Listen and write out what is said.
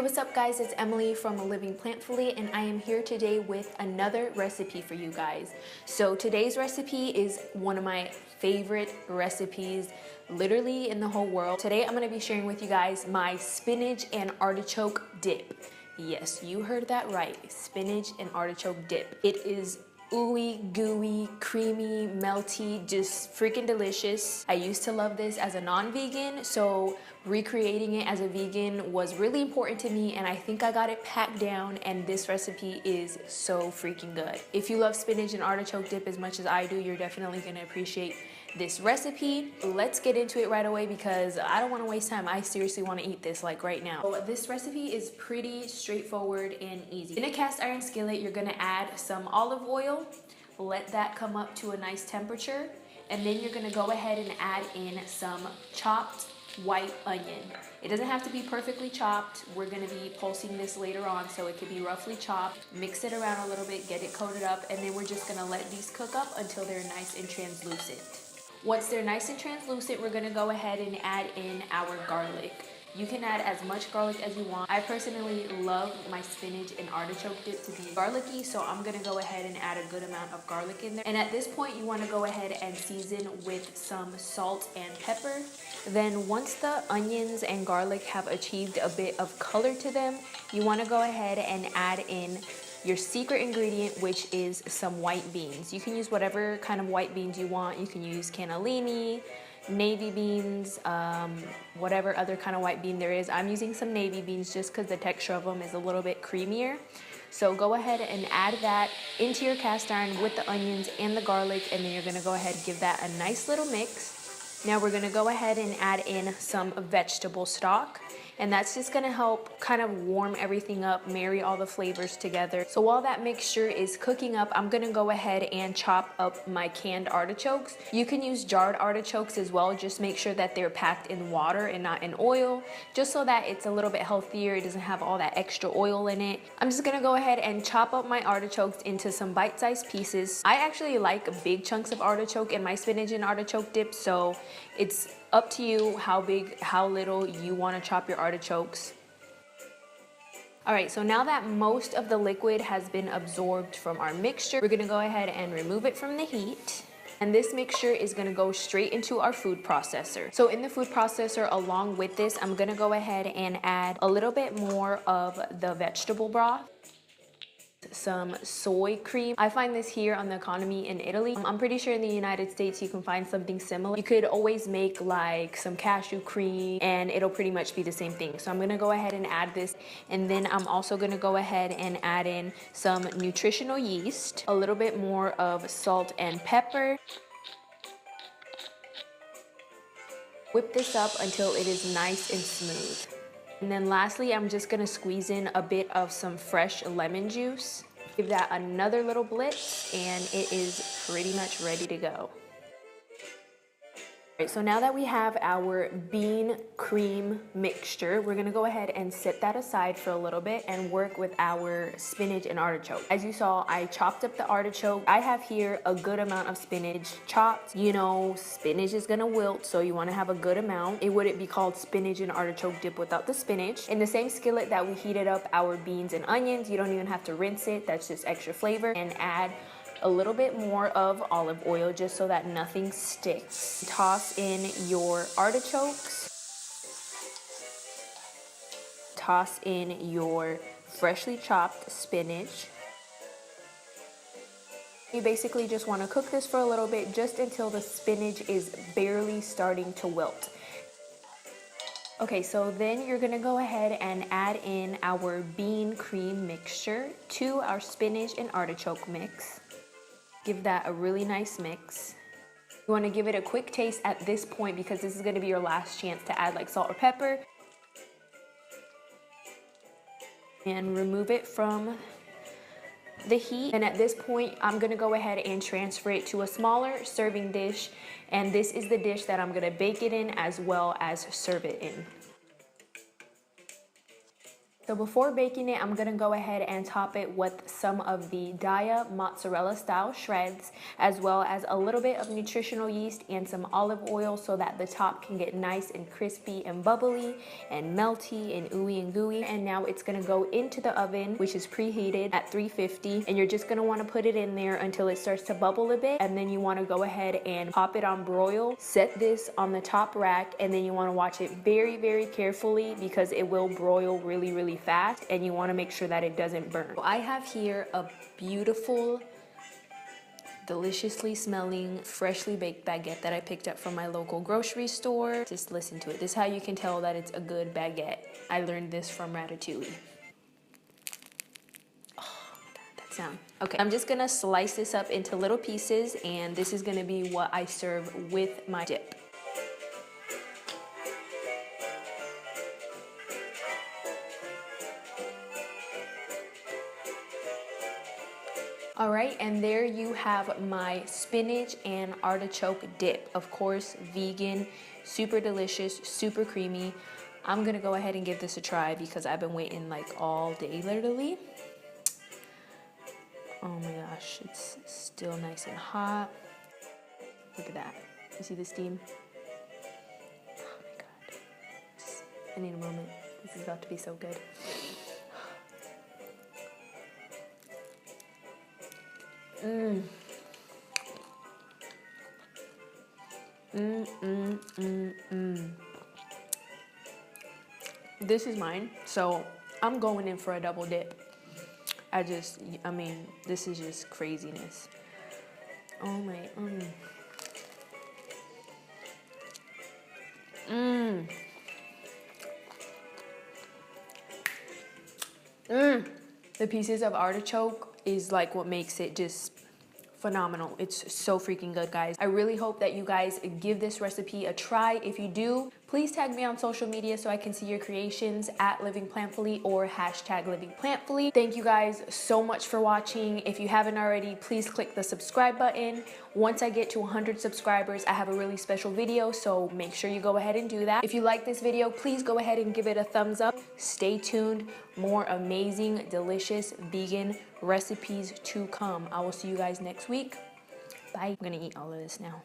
Hey, what's up guys? It's Emily from Living Plantfully, and I am here today with another recipe for you guys. So today's recipe is one of my favorite recipes literally in the whole world. Today I'm going to be sharing with you guys my spinach and artichoke dip. Yes, you heard that right. Spinach and artichoke dip. It is ooey gooey, creamy, melty, just freaking delicious. I used to love this as a non-vegan, so recreating it as a vegan was really important to me, and I think I got it packed down, and this recipe is so freaking good. If you love spinach and artichoke dip as much as I do, you're definitely gonna appreciate this recipe. Let's get into it right away because I don't want to waste time. I seriously want to eat this like right now. So this recipe is pretty straightforward and easy. In a cast iron skillet, you're going to add some olive oil, let that come up to a nice temperature, and then you're going to go ahead and add in some chopped white onion. It doesn't have to be perfectly chopped. We're going to be pulsing this later on, so it could be roughly chopped. Mix it around a little bit, get it coated up, and then we're just going to let these cook up until they're nice and translucent. Once they're nice and translucent, we're gonna go ahead and add in our garlic. You can add as much garlic as you want. I personally love my spinach and artichoke dip to be garlicky, so I'm gonna go ahead and add a good amount of garlic in there. And at this point, you wanna go ahead and season with some salt and pepper. Then once the onions and garlic have achieved a bit of color to them, you wanna go ahead and add in your secret ingredient, which is some white beans. You can use whatever kind of white beans you want. You can use cannellini, navy beans, whatever other kind of white bean there is. I'm using some navy beans just because the texture of them is a little bit creamier. So go ahead and add that into your cast iron with the onions and the garlic, and then you're gonna go ahead and give that a nice little mix. Now we're gonna go ahead and add in some vegetable stock. And that's just gonna help kind of warm everything up, marry all the flavors together. So while that mixture is cooking up, I'm gonna go ahead and chop up my canned artichokes. You can use jarred artichokes as well. Just make sure that they're packed in water and not in oil, just so that it's a little bit healthier. It doesn't have all that extra oil in it. I'm just gonna go ahead and chop up my artichokes into some bite-sized pieces. I actually like big chunks of artichoke in my spinach and artichoke dip, so it's up to you how big, how little you want to chop your artichokes. All right, so now that most of the liquid has been absorbed from our mixture, we're gonna go ahead and remove it from the heat. And this mixture is gonna go straight into our food processor. So in the food processor, along with this, I'm gonna go ahead and add a little bit more of the vegetable broth, some soy cream. I find this here on the economy in Italy. I'm pretty sure in the United States you can find something similar. You could always make like some cashew cream and it'll pretty much be the same thing. So I'm gonna go ahead and add this, and then I'm also gonna go ahead and add in some nutritional yeast, a little bit more of salt and pepper. Whip this up until it is nice and smooth. And then lastly, I'm just gonna squeeze in a bit of some fresh lemon juice. Give that another little blitz, and it is pretty much ready to go. So now that we have our bean cream mixture, we're gonna go ahead and set that aside for a little bit and work with our spinach and artichoke. As you saw, I chopped up the artichoke. I have here a good amount of spinach chopped. You know, spinach is gonna wilt, so you wanna have a good amount. It wouldn't be called spinach and artichoke dip without the spinach. In the same skillet that we heated up our beans and onions, you don't even have to rinse it. That's just extra flavor. And add a little bit more of olive oil just so that nothing sticks. Toss in your artichokes. Toss in your freshly chopped spinach. You basically just want to cook this for a little bit, just until the spinach is barely starting to wilt. Okay, so then you're gonna go ahead and add in our bean cream mixture to our spinach and artichoke mix. Give that a really nice mix. You want to give it a quick taste at this point because this is going to be your last chance to add like salt or pepper. And remove it from the heat. And at this point, I'm going to go ahead and transfer it to a smaller serving dish. And this is the dish that I'm going to bake it in as well as serve it in. So before baking it, I'm gonna go ahead and top it with some of the Daya mozzarella style shreds, as well as a little bit of nutritional yeast and some olive oil so that the top can get nice and crispy and bubbly and melty and ooey and gooey. And now it's gonna go into the oven, which is preheated at 350, and you're just gonna wanna put it in there until it starts to bubble a bit, and then you wanna go ahead and pop it on broil. Set this on the top rack, and then you wanna watch it very, very carefully because it will broil really, really fast, and you wanna make sure that it doesn't burn. I have here a beautiful, deliciously smelling, freshly baked baguette that I picked up from my local grocery store. Just listen to it. This is how you can tell that it's a good baguette. I learned this from Ratatouille. Oh my God, that sound. Okay, I'm just gonna slice this up into little pieces, and this is gonna be what I serve with my dip. All right, and there you have my spinach and artichoke dip. Of course, vegan, super delicious, super creamy. I'm gonna go ahead and give this a try because I've been waiting like all day, literally. Oh my gosh, it's still nice and hot. Look at that. You see the steam? Oh my God. I need a moment. This is about to be so good. Mmm. This is mine, so I'm going in for a double dip. I mean, this is just craziness. Oh my, The pieces of artichoke is like what makes it just phenomenal. It's so freaking good, guys. I really hope that you guys give this recipe a try. If you do, please tag me on social media so I can see your creations at Living Plantfully or hashtag Living Plantfully. Thank you guys so much for watching. If you haven't already, please click the subscribe button. Once I get to 100 subscribers, I have a really special video, so make sure you go ahead and do that. If you like this video, please go ahead and give it a thumbs up. Stay tuned. More amazing, delicious vegan recipes to come. I will see you guys next week. Bye. I'm gonna eat all of this now.